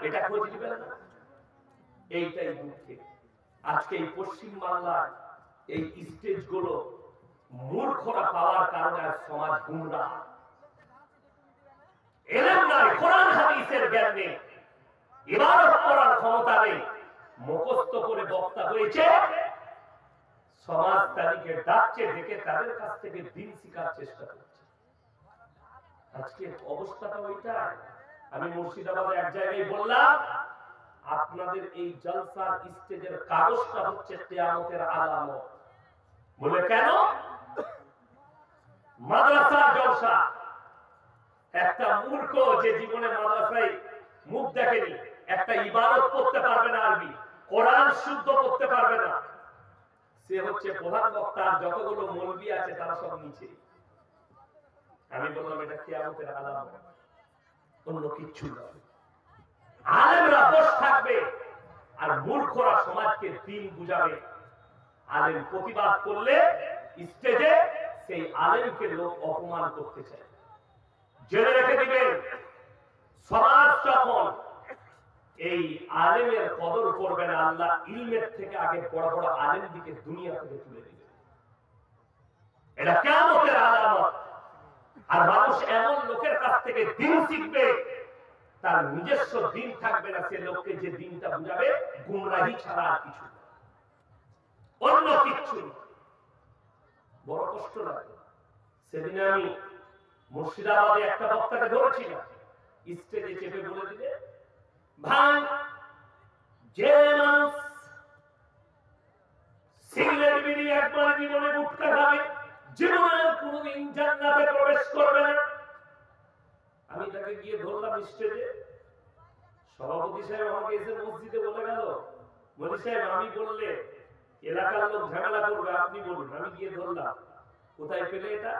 এটা খোঁজ দিবেন না। এইটাই দুঃখে আজকে এই পশ্চিম বাংলার এই স্টেজগুলো মূর্খরা পাওয়ার কারণে আজ সমাজ গুমরাহ। এলেম নাই, কোরআন হাদিসের জ্ঞান নেই, ইবাদত করার ক্ষমতা নেই, মুখস্থ করে বক্তা হয়েছে, সমাজ তাদেরকে ডাকছে, ডেকে তাদের কাছ থেকে দিন শিখার চেষ্টা করছে। আজকে অবস্থাটা ওইটা। আমি মুর্শিদাবাদে এক জায়গায় বললাম, আপনাদের এই জলসার স্টেজের কাগজটা হচ্ছে কিয়ামতের আলামত। বলে কেন? মাদ্রাসার জলসা। একটা মূর্খ যে জীবনে মাদ্রাসায় মুখ দেখেনি, একটা ইবাদত করতে পারবে না, আরবি কোরআন শুদ্ধ করতে পারবে না, সে হচ্ছে প্রধান বক্তা। যতগুলো মৌলবি আছে তারা সব নিচে। আমি বললাম এটা কিয়ামতের আলামত, অন্য কিচ্ছু নয়। আলেমরা বসে থাকবে আর মূর্খরা সমাজকে দিন বুঝাবে। আলেম প্রতিবাদ করলে স্টেজে সেই আলেমকে লোক অপমান করতে চায়। জেনে রেখে দিবেন, সমাজ যখন এই আলেমের কদর করবে না, আল্লাহ ইলমের থেকে আগে বড় বড় আলেম দিকে দুনিয়া থেকে তুলে দিবে। এটা কিয়ামতের আলামত। আর মানুষ এমন লোকের কাছ থেকে দিন শিখবে, তার নিজস্ব দিন থাকবে না, সে লোককে যে দিনটা বুঝাবে গুমরাহি ছাড়া আর কিছু, অন্য কিচ্ছু। বড় কষ্ট লাগে। সেদিনে আমি মুর্শিদাবাদে একটা বক্তাকে ধরেছিলাম, স্টেজে চেপে বলে দিলে, ভাই যে মানুষ সিগারেট বিড়ি একবার জীবনে গুটখা খাবে, জীবনে কোনোদিন জান্নাতে প্রবেশ করবে না। আমি তাকে গিয়ে ধরলাম স্টেজে। সভাপতি সাহেব আমাকে এসে মসজিদে বলে গেল, মনি সাহেব আমি বললে এলাকার লোক ঝামেলা করবে, আপনি বলুন। আমি গিয়ে ধরলাম, কোথায় পেলে এটা?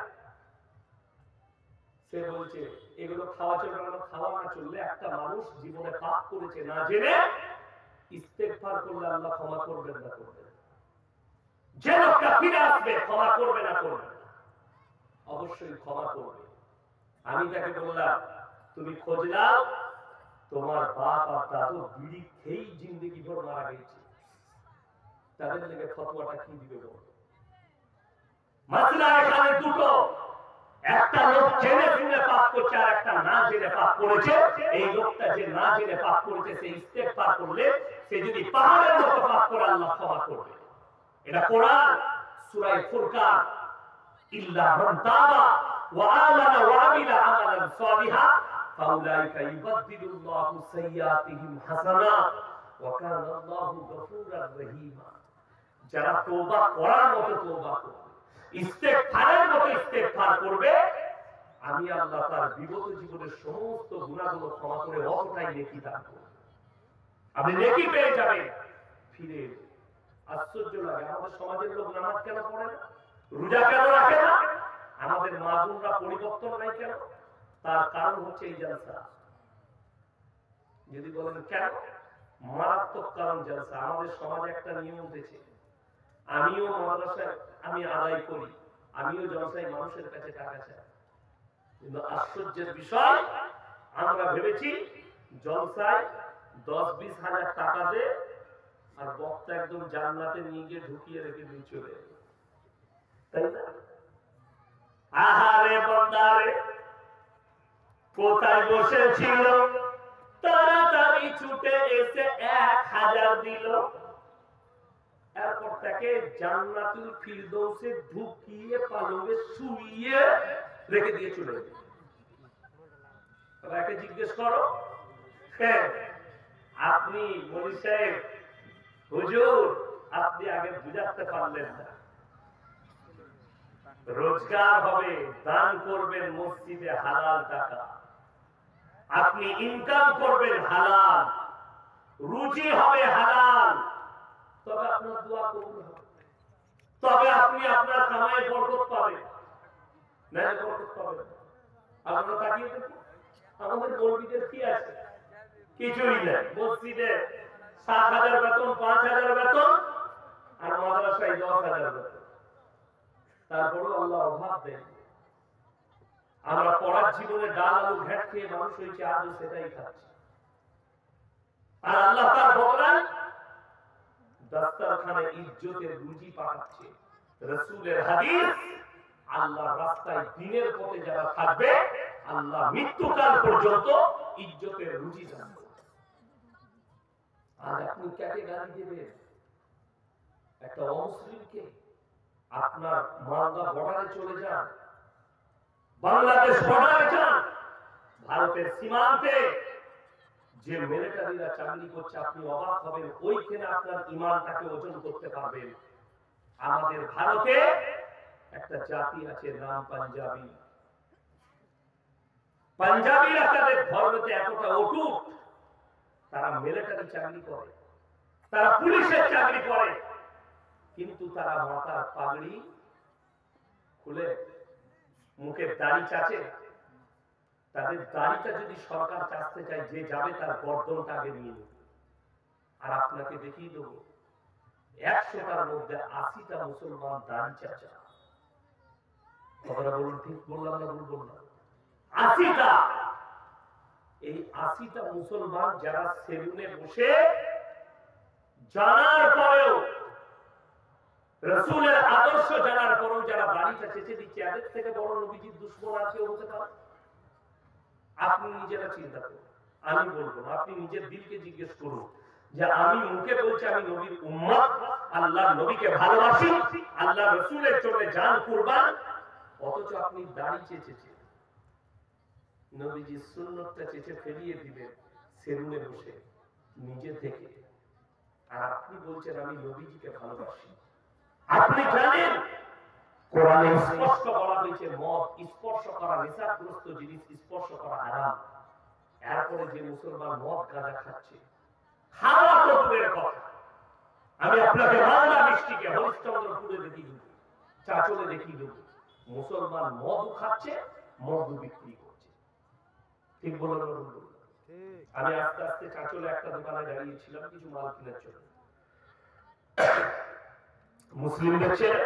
সে বলছে এগুলো খাওয়া চলবে না। খাওয়া না চললে একটা মানুষ জীবনে পাপ করেছে না জেনে, ইস্তেগফার করলে আল্লাহ ক্ষমা করবেন না করবেন। যে লোকটা ফিরে আসবে ক্ষমা করবে না করবে, অবশ্যই ক্ষমা করবে। আমি তাকে বললাম, তুমি খোঁজ নাও, তোমার বাপ আর দাদু বিড়ি খেয়েই জিন্দগি ভর মারা গেছে, তাদের লেগে ফতোয়াটা কি দিবে বলো? মাসলা এখানে দুটো, একটা লোক জেনে শুনে পাপ করছে আর একটা না জেনে পাপ করেছে। এই লোকটা যে না জেনে পাপ করেছে, সে ইস্তেগফার করলে, সে যদি পাহাড়ের মতো পাপ করে আল্লাহ ক্ষমা করবে। এটা কোরআন, সূরা ফুরকান, ইল্লা মান তাবা ওয়া আমানা ওয়া আমিলা আমালান সালিহা ফাউলাইকা ইউবাদদিলুল্লাহু সাইয়্যাতিহিম হাসানাত ওয়া কানা আল্লাহু গফুরার রহিমা। যারা তওবা করার মতো তওবা করবে, ইস্তেগফারের মতো ইস্তেগফার করবে, আমি আল্লাহ তার বিগত জীবনের সমস্ত গুনাহগুলো ক্ষমা করে অতটাই নেকি দান করব। আপনি নেকি পেয়ে যাবেন ফিরে। আশ্চর্য লাগে, আমাদের সমাজের লোক নামাজ কেন পড়ে না, রোজা কেন রাখে না, আমাদের মা-বোনরা পরিবর্তন নাই কেন? তার কারণ হচ্ছে এই জলসা। যদি বলেন কেন, মারাত্মক কারণ জলসা। আমাদের সমাজে একটা নিয়ম উঠেছে, আমিও মাদ্রাসায় আমি আদায় করি, আমিও জলসায় মানুষের কাছে টাকা চাই, কিন্তু আশ্চর্যের বিষয়, আমরা ভেবেছি জলসায় 10-20 হাজার টাকা দে আর বক্তা একদম জান্নাতে নিয়ে গিয়ে ঢুকিয়ে রেখে দিয়ে চলে যাবে, তাই না? আহারে বান্দারে, কোথায় বসেছিল, তাড়াতাড়ি ছুটে এসে 1000 দিল, এরপর তাকে জান্নাতুল ফিরদৌসে ঢুকিয়ে পালঙ্গে শুইয়ে রেখে দিয়ে চলে গেল। তাকে জিজ্ঞেস করো, হ্যাঁ আপনি মনি সাহেব, হুজুর আপনি আগে বুঝাতে পারলেন না, রোজগার হবে, দান করবেন মসজিদে হালাল টাকা, আপনি ইনকাম করবেন হালাল, রুজি হবে হালাল, তবে আপনার দোয়া কবুল হবে, তবে আপনি আপনার কামাই বরকত পাবেন, না বরকত পাবেন। আপনারা তাকিয়ে দেখুন, আমাদের মসজিদের কি আছে? কিছুই নেই। মসজিদে 7,000 বেতন, 5,000 বেতন, আর মাদ্রাসায় 10,000 বেতন, তারপরও আল্লাহ অভাব দেন। আমরা পড়ার জীবনে ডাল আলু ঘ্যাট খেয়ে মানুষ হয়েছে, আজও সেটাই খাচ্ছি। আর আল্লাহ তার বদলায় দস্তরখানে ইজ্জতের রুজি পাঠাচ্ছে। রাসূলের হাদিস, আল্লাহর রাস্তায় দ্বীনের পথে যারা থাকবে আল্লাহ মৃত্যুকাল পর্যন্ত ইজ্জতের রুজি দান করবে। আর আপনি কাকে গালি দেবেন? একটা অমুসলিমকে? আপনার মালদা বর্ডারে চলে যান, বাংলাদেশ বর্ডারে যান, ভারতের সীমান্তে যে মিলিটারিরা চাকরি করছে আপনি অবাক হবেন, ওইখানে আপনার ঈমানটাকে ওজন করতে পারবেন। আমাদের ভারতে একটা জাতি আছে নাম পাঞ্জাবি। পাঞ্জাবিরা তাদের ধর্মতে এতটা অটুট, তারা মিলিটারি চাকরি করে, তারা পুলিশের চাকরি করে, কিন্তু তারা মাথার পাগড়ি খুলে মুখে দাড়ি চাচে। তাদের দাড়িটা যদি সরকার চাচতে চায়, যে যাবে তার গর্দনটা আগে নিয়ে নেবে। আর আপনাকে দেখিয়ে দেবো 100টার মধ্যে 80টা মুসলমান দাড়ি চাচা। কথাটা বলুন, ঠিক বললাম না ভুল বললাম? 80টা। এই 80টা মুসলমান যারা সেলুনে বসে জানার পরেও, রাসূলের আদর্শ জানার পরেও যারা দাড়িটা চেঁচে দিচ্ছে, এদের থেকে বড় নবীজির দুশমন আর কেউ হতে পারে? আপনি নিজেরা চিন্তা করুন, আমি বলবো না, আপনি নিজের দিলকে জিজ্ঞেস করুন যে আমি মুখে বলছি আমি নবীর উম্মত, আল্লাহর নবীকে ভালোবাসি, আল্লাহ রাসূলের জন্য জান কুরবান, অথচ আপনি দাড়ি চেঁচেছেন, নবীজির সুন্নতটা চেঁচে ফেলিয়ে দিবেন সেলুনে বসে নিজে থেকে। আর আপনি বলছেন আমি নবীজিকে ভালোবাসি। আপনি জানেন কোরআনে স্পষ্ট বলা হয়েছে মদ স্পর্শ করা, নেশাগ্রস্ত জিনিস স্পর্শ করা হারাম। এরপরে যে মুসলমান মদ গাঁজা খাচ্ছে, খাওয়া তো দূরের কথা, আমি আপনাকে বাংলা মিষ্টিকে হরিশ্চন্দ্রপুরে দেখিয়ে দেব, চাচলে দেখিয়ে দেব, মুসলমান মদ খাচ্ছে, মদ বিক্রি করছে। ঠিক বললাম না? আমি আস্তে আস্তে চাচলে একটা দোকানে দাঁড়িয়েছিলাম কিছু মাল কেনার জন্য। মুসলিমদের ছেলে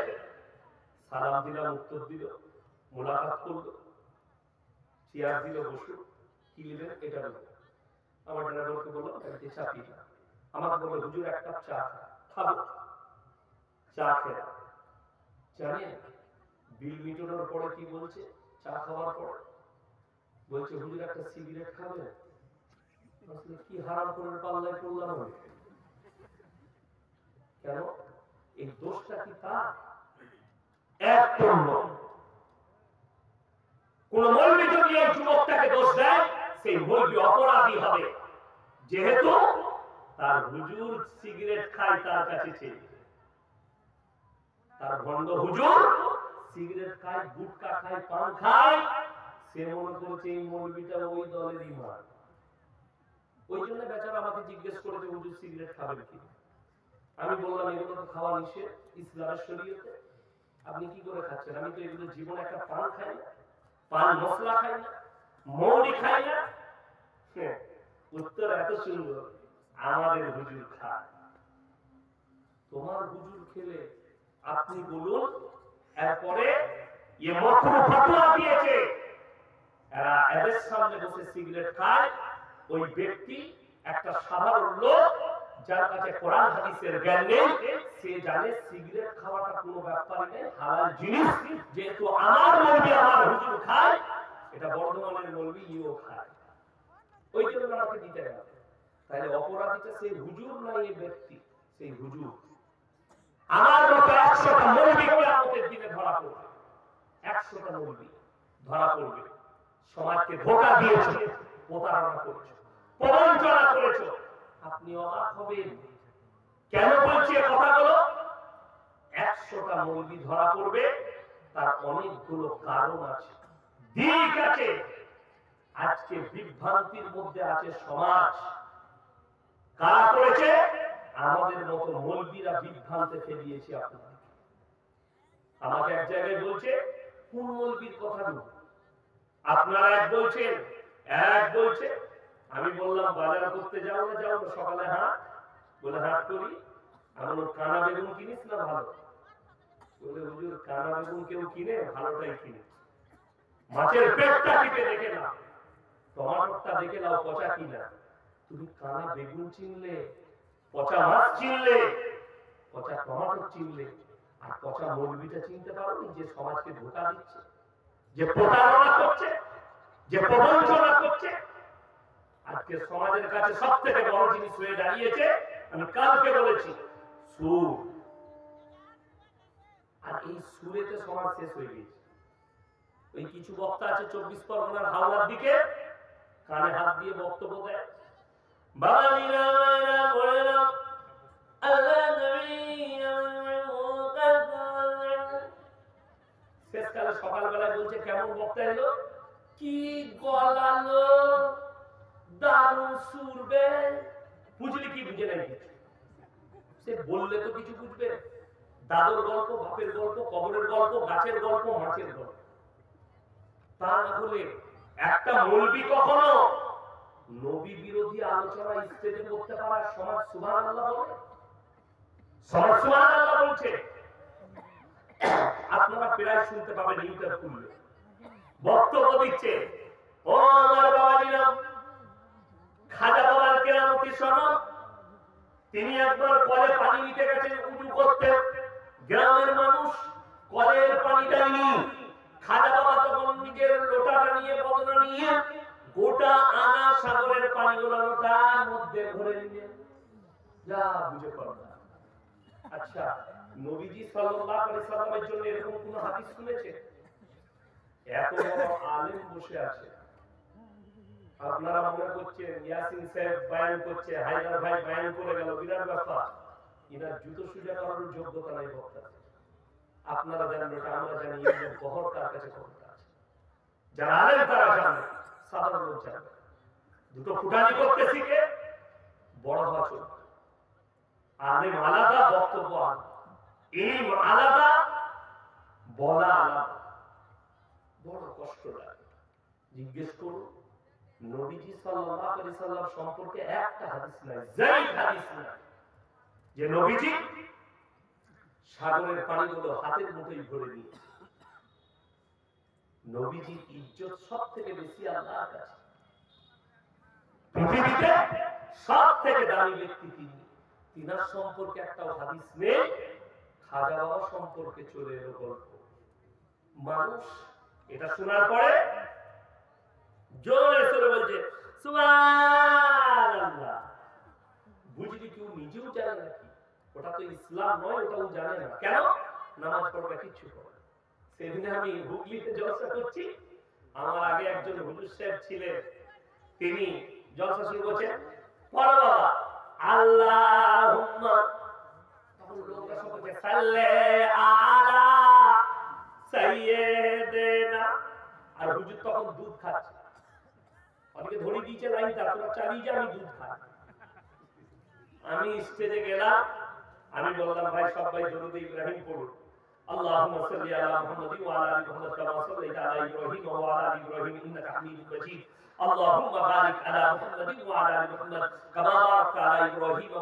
সালাম দিলাম, উত্তর দিল, মোলাকাত করলো, চেয়ার দিল, বসলো, কি নেবেন এটা নেবেন। আমার ড্রাইভারকে বললাম গাড়িতে চাপিয়ে না, আমাকে বললো হুজুর এক কাপ চা খাবো। চা খেলাম। জানেন বিল মিটানোর পরে কি বলছে? চা খাওয়ার পর বলছে হুজুর একটা সিগারেট খাবেন। কি হারাম করে পাল্লায় পড়লাম আমি? কেন? এই দোষটা কি তার? একদম নয়। কোন মৌলবি যদি এই যুবকটাকে দোষ দেয়, সেই মৌলবি অপরাধী হবে, যেহেতু তার হুজুর সিগারেট খায় তার কাছে চেয়ে, তার ভণ্ড হুজুর সিগারেট খায়, গুটকা খায়, পান খায়, সে মনে করছে এই মৌলবিটা ওই দলের ইমাম। ওই জন্য বেচারা আমাকে জিজ্ঞেস করেছে হুজুর সিগারেট খাবেন কি? আমি বললাম এগুলো তো খাওয়া নিষেধ ইসলামের শরীয়তে, আপনি কি করে খাচ্ছেন? আমি তো এগুলো জীবনে একটা পান খাই না, পান মশলা খাই না, মৌরি খাই না। উত্তর এত সুন্দর, আমাদের হুজুর খায়। তোমার হুজুর খেলে আপনি বলুন। এরপরে ये মকরু ফতোয়া দিয়েছে, এরা এদের সামনে বসে সিগারেট খায়, ওই ব্যক্তি একটা সাধারণ লোক যার কাছে কোরআন হাদিসের জ্ঞান নেই, সে জানে সিগারেট খাওয়াটা কোনো ব্যাপারই নেই, হালাল জিনিস, যেহেতু আমার মৌলবি আমার হুজুর খায়, এটা বর্ধমানের মৌলবি ইও খায়, ওই জন্য আমাকে দিতে হবে। তাহলে অপরাধীটা সেই হুজুর নয়, এই ব্যক্তি সেই হুজুর। আমার মতো 100টা মৌলবি কিয়ামতের দিনে ধরা পড়বে, 100টা মৌলবি ধরা পড়বে। সমাজকে ধোঁকা দিয়েছে, প্রতারণা করেছে, প্রবঞ্চনা করেছে। আপনি অবাক হবেন। কেন বলছি এই কথাগুলো? 100টা মৌলবি ধরা পড়বে, তার অনেকগুলো কারণ আছে, দিক আছে। আজকে বিভ্রান্তির মধ্যে আছে সমাজ। কারা করেছে? আমাদের মতো মৌলবিরা বিভ্রান্তে ফেলিয়েছে আপনাদের। আমাকে এক জায়গায় বলছে কোন মৌলবির কথা বলুন, আপনারা এক বলছেন, এক বলছে। আমি বললাম বাজার করতে যাও না? যাও না, সকালে হাট। বলে হাট করি। আমি কানা বেগুন কিনিস না ভালো? বলে হুজুর কানা বেগুন কেউ কিনে? ভালোটাই কিনে। মাছের পেটটা টিপে দেখে না, টমাটোটা দেখে নাও পচা কিনা। তুমি কানা বেগুন চিনলে, পচা মাছ চিনলে, পচা টমেটো চিনলে, আর পচা মৌলবিটা চিনতে পারোনি যে সমাজকে ধোঁকা দিচ্ছে, যে প্রতারণা করছে, যে প্রবঞ্চনা করছে। আজকে সমাজের কাছে সব থেকে বড় জিনিস হয়ে দাঁড়িয়েছে, আমি কালকে বলেছি, সুর। আর এই সুরেতে সমাজ শেষ হয়ে গেছে। ওই কিছু বক্তা আছে 24 পরগনার হাওড়ার দিকে, কানে হাত দিয়ে বক্তব্য দেয়, বাঙালিরা বলে না আল্লাহ নবী, শেষকালে সকালবেলায় বলছে কেমন বক্তা এলো, কি গলালো, দারুণ সুরবে। বুঝলি কি? বুঝে নাই কিছু। সে বললে তো কিছু বুঝবে। দাদুর গল্প, বাপের গল্প, কবরের গল্প, গাছের গল্প, মাছের গল্প। তা না হলে একটা মৌলবি কখনো নবী বিরোধী আলোচনা স্টেজে করতে পারে? সমাজ সুবহানাল্লাহ বলে, সমাজ সুবহানাল্লাহ বলছে। আপনারা প্রায় শুনতে পাবেন ইউটিউব খুললে বক্তব্য দিচ্ছে, ও আমার বাবাজিরা, খাজা বাবার কেরামতি শোনো। তিনি একবার কলে পানি নিতে গেছেন উজু করতে, গ্রামের মানুষ কলের পানিটা নিয়ে, খাজা বাবা তখন নিজের লোটাটা নিয়ে, বদনা নিয়ে গোটা আনা সাগরের পানিগুলো লোটার মধ্যে ভরে নিয়ে যা বুঝে পড়ো। আচ্ছা, নবীজি সাল্লাল্লাহু আলাইহি সাল্লামের জন্য এরকম কোন হাদিস শুনেছে? এত বড় আলেম বসে আছে, আপনারা মনে করছেন ইয়াসিন সাহেব বয়ান করছে, হায়দার ভাই বয়ান করে গেল, বিরাট ব্যাপার। এনার জুতো সুজা করার যোগ্যতা নাই বক্তা। আপনারা জানেন এটা, আমরা জানি, এর বহর তার কাছে ক্ষমতা আছে। যারা আলেম তারা জানে, সাধারণ লোক জানে। দুটো ফুটানি করতে শিখে বড় হওয়া চলবে। আলেম আলাদা, বক্তব্য আলাদা, ইলম আলাদা, বলা আলাদা। বড় কষ্ট লাগে। জিজ্ঞেস করুন, নবীজি সাল্লাল্লাহু আলাইহি সাল্লাম সম্পর্কে একটা হাদিস নাই, যাই হাদিস নাই যে নবীজি সাগরের পানিগুলো হাতের মুঠোয় ভরে নিয়ে। নবীজির ইজ্জত সব থেকে বেশি আল্লাহর কাছে। পৃথিবীতে সব থেকে দামি ব্যক্তি তিনি, তিনার সম্পর্কে একটা হাদিস নেই। খাজা বাবা সম্পর্কে চলে এলো গল্প। মানুষ এটা শোনার পরে জোরে সরে বলছে সুবহানাল্লাহ। বুঝলি কেউ নিজেও জানে নাকি ওটা তো ইসলাম নয়, ওটাও জানে না। কেন? নামাজ পড়বে কিচ্ছু করে। সেদিন আমি হুগলিতে জলসা করছি, আমার আগে একজন হুজুর সাহেব ছিলেন, তিনি জলসা শুরু করছেন, পড়ো বাবা আল্লাহুম্মা, তখন লোকরা সব বলছে সাল্লে আলা সাইয়্যিদিনা, আর হুজুর তখন দুধ খাচ্ছে। আমাকে ধরে দিয়েছে লাইনটা, তোরা চালিয়ে যা, আমি দুধ খাই। আমি স্টেজে গেলাম, আমি বললাম ভাই সবাই দরুদ ইব্রাহিম পড়ুন। আল্লাহুম্মা সাল্লি আলা মুহাম্মাদিন ওয়া আলা আলি মুহাম্মাদ কামা সাল্লাইতা আলা ইব্রাহিম ওয়া আলা আলি ইব্রাহিম ইন্নাকা হামিদুম মাজিদ। আল্লাহুম্মা বারিক আলা মুহাম্মাদিন ওয়া আলা আলি মুহাম্মাদ কামা বারাকতা আলা ইব্রাহিম